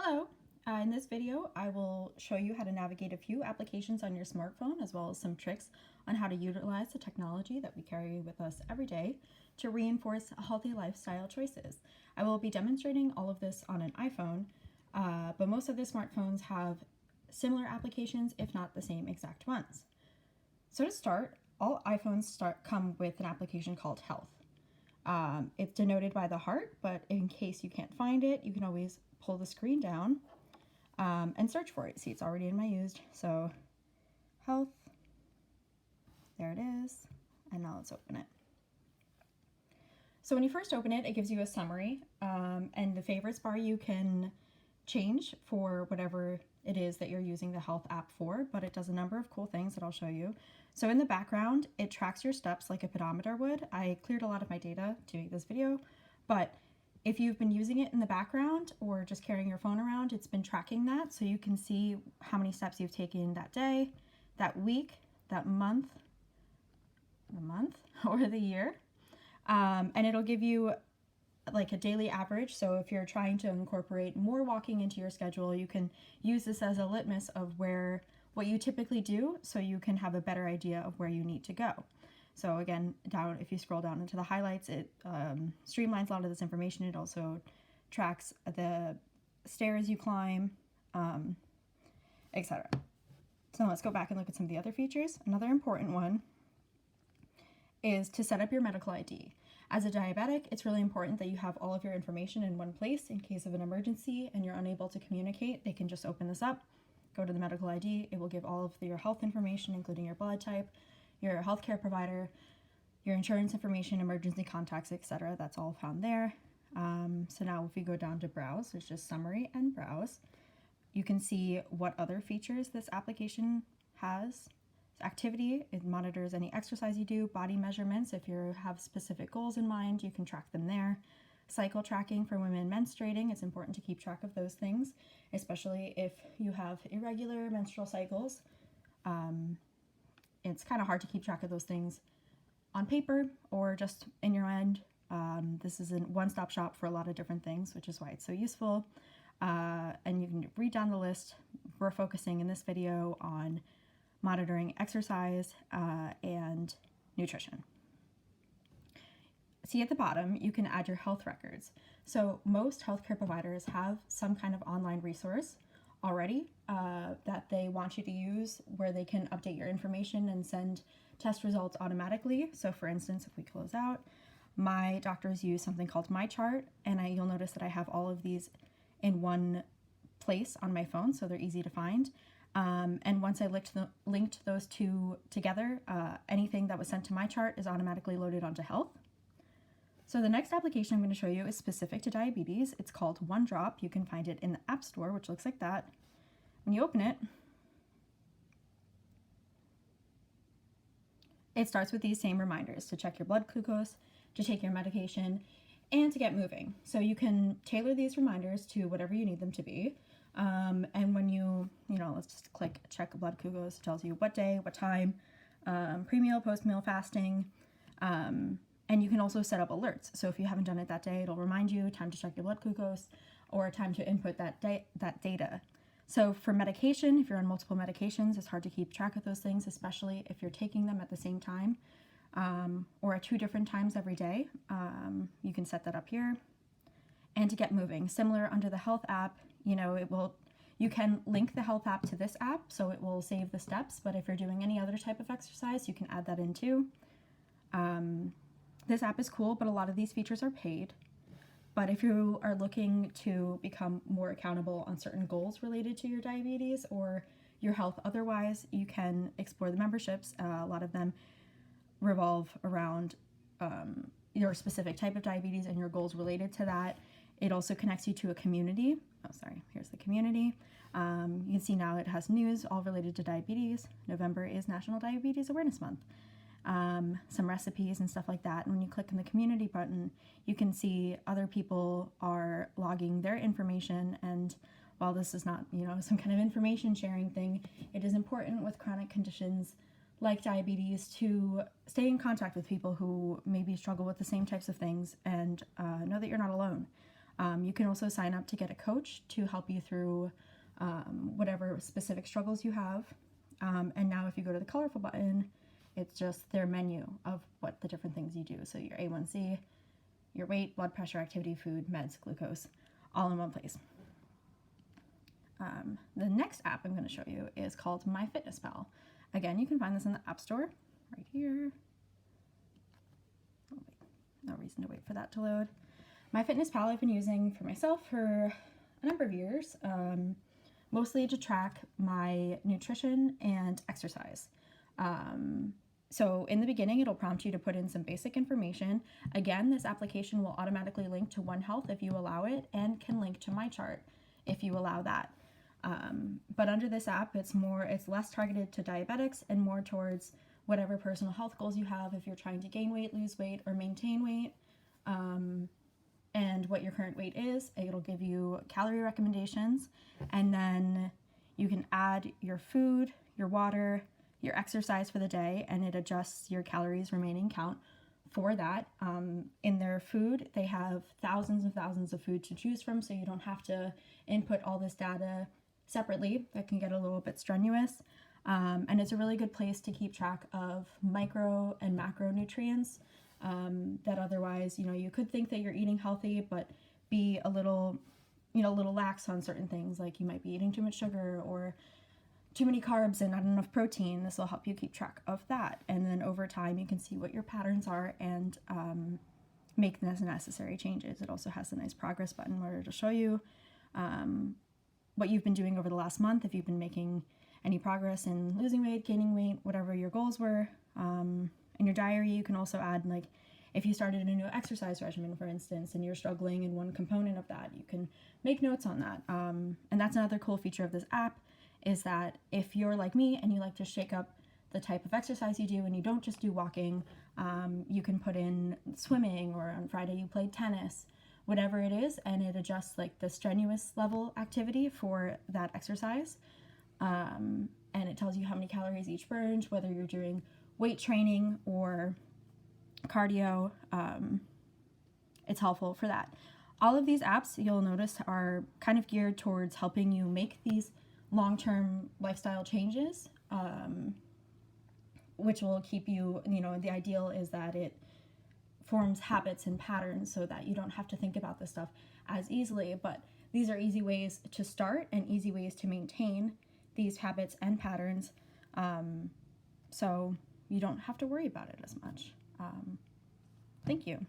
Hello! In this video, I will show you how to navigate a few applications on your smartphone, as well as some tricks on how to utilize the technology that we carry with us every day to reinforce healthy lifestyle choices. I will be demonstrating all of this on an iPhone, but most of the smartphones have similar applications, if not the same exact ones. So to start, all iPhones come with an application called Health. It's denoted by the heart, but in case you can't find it, you can always pull the screen down and search for it. See, it's already in my used. So Health, there it is. And now let's open it. So when you first open it, it gives you a summary, and the favorites bar you can change for whatever it is that you're using the Health app for, but it does a number of cool things that I'll show you. So in the background, it tracks your steps like a pedometer would. I cleared a lot of my data to make this video, but if you've been using it in the background or just carrying your phone around, it's been tracking that, so you can see how many steps you've taken that day, that week, that month, or the year. And it'll give you like a daily average. So if you're trying to incorporate more walking into your schedule, you can use this as a litmus of what you typically do, so you can have a better idea of where you need to go. So again, if you scroll down into the highlights, it streamlines a lot of this information. It also tracks the stairs you climb, etc. So let's go back and look at some of the other features. Another important one is to set up your medical ID. As a diabetic, it's really important that you have all of your information in one place in case of an emergency and you're unable to communicate. They can just open this up, go to the medical ID. It will give all of your health information, including your blood type, your healthcare provider, your insurance information, emergency contacts, etc. That's all found there. So now if we go down to browse, there's just summary and browse. You can see what other features this application has. Activity, it monitors any exercise you do. Body measurements, if you have specific goals in mind, you can track them there. Cycle tracking for women menstruating, it's important to keep track of those things, especially if you have irregular menstrual cycles. It's kind of hard to keep track of those things on paper or just in your mind. This is a one-stop shop for a lot of different things, which is why it's so useful. And you can read down the list. We're focusing in this video on monitoring exercise and nutrition. See at the bottom, you can add your health records. So most healthcare providers have some kind of online resource already that they want you to use, where they can update your information and send test results automatically. So for instance, if we close out, my doctors use something called MyChart, and you'll notice that I have all of these in one place on my phone, so they're easy to find. And once I linked those two together, anything that was sent to MyChart is automatically loaded onto Health. So the next application I'm going to show you is specific to diabetes. It's called OneDrop. You can find it in the App Store, which looks like that. When you open it, it starts with these same reminders to check your blood glucose, to take your medication, and to get moving. So you can tailor these reminders to whatever you need them to be. And when let's just click check blood glucose, it tells you what day, what time, pre-meal, post-meal fasting, and you can also set up alerts. So if you haven't done it that day, it'll remind you time to check your blood glucose or time to input that data. So for medication, if you're on multiple medications, it's hard to keep track of those things, especially if you're taking them at the same time or at 2 different times every day. You can set that up here. And to get moving, similar under the Health app, you can link the Health app to this app, so it will save the steps, but if you're doing any other type of exercise, you can add that in too. This app is cool, but a lot of these features are paid. But if you are looking to become more accountable on certain goals related to your diabetes or your health otherwise, you can explore the memberships. A lot of them revolve around your specific type of diabetes and your goals related to that. It also connects you to a community. Here's the community. You can see now it has news all related to diabetes. November is National Diabetes Awareness Month. Some recipes and stuff like that. And when you click on the community button, you can see other people are logging their information. And while this is not, some kind of information sharing thing, it is important with chronic conditions like diabetes to stay in contact with people who maybe struggle with the same types of things and know that you're not alone. You can also sign up to get a coach to help you through whatever specific struggles you have. And now if you go to the colorful button, it's just their menu of what the different things you do. So your A1C, your weight, blood pressure, activity, food, meds, glucose, all in one place. The next app I'm going to show you is called MyFitnessPal. Again, you can find this in the App Store right here. Oh, wait. No reason to wait for that to load. MyFitnessPal I've been using for myself for a number of years, mostly to track my nutrition and exercise. So in the beginning, it'll prompt you to put in some basic information. Again, this application will automatically link to One Health if you allow it, and can link to MyChart if you allow that. But under this app, it's less targeted to diabetics and more towards whatever personal health goals you have. If you're trying to gain weight, lose weight, or maintain weight, and what your current weight is, it'll give you calorie recommendations, and then you can add your food, your water, your exercise for the day, and it adjusts your calories remaining count for that. In their food, they have thousands and thousands of food to choose from, so you don't have to input all this data separately. That can get a little bit strenuous. And it's a really good place to keep track of micro and macronutrients that otherwise, you could think that you're eating healthy, but be a little lax on certain things. Like you might be eating too much sugar or too many carbs and not enough protein. This will help you keep track of that. And then over time, you can see what your patterns are and make the necessary changes. It also has a nice progress button where it'll show you what you've been doing over the last month, if you've been making any progress in losing weight, gaining weight, whatever your goals were. In your diary, you can also add, like, if you started a new exercise regimen, for instance, and you're struggling in one component of that, you can make notes on that. And that's another cool feature of this app, is that if you're like me and you like to shake up the type of exercise you do and you don't just do walking, you can put in swimming, or on Friday you played tennis, whatever it is, and it adjusts like the strenuous level activity for that exercise. And it tells you how many calories each burned, whether you're doing weight training or cardio. It's helpful for that. All of these apps, you'll notice, are kind of geared towards helping you make these long-term lifestyle changes, which will keep you, the ideal is that it forms habits and patterns so that you don't have to think about this stuff as easily. But these are easy ways to start and easy ways to maintain these habits and patterns, so you don't have to worry about it as much. Thank you.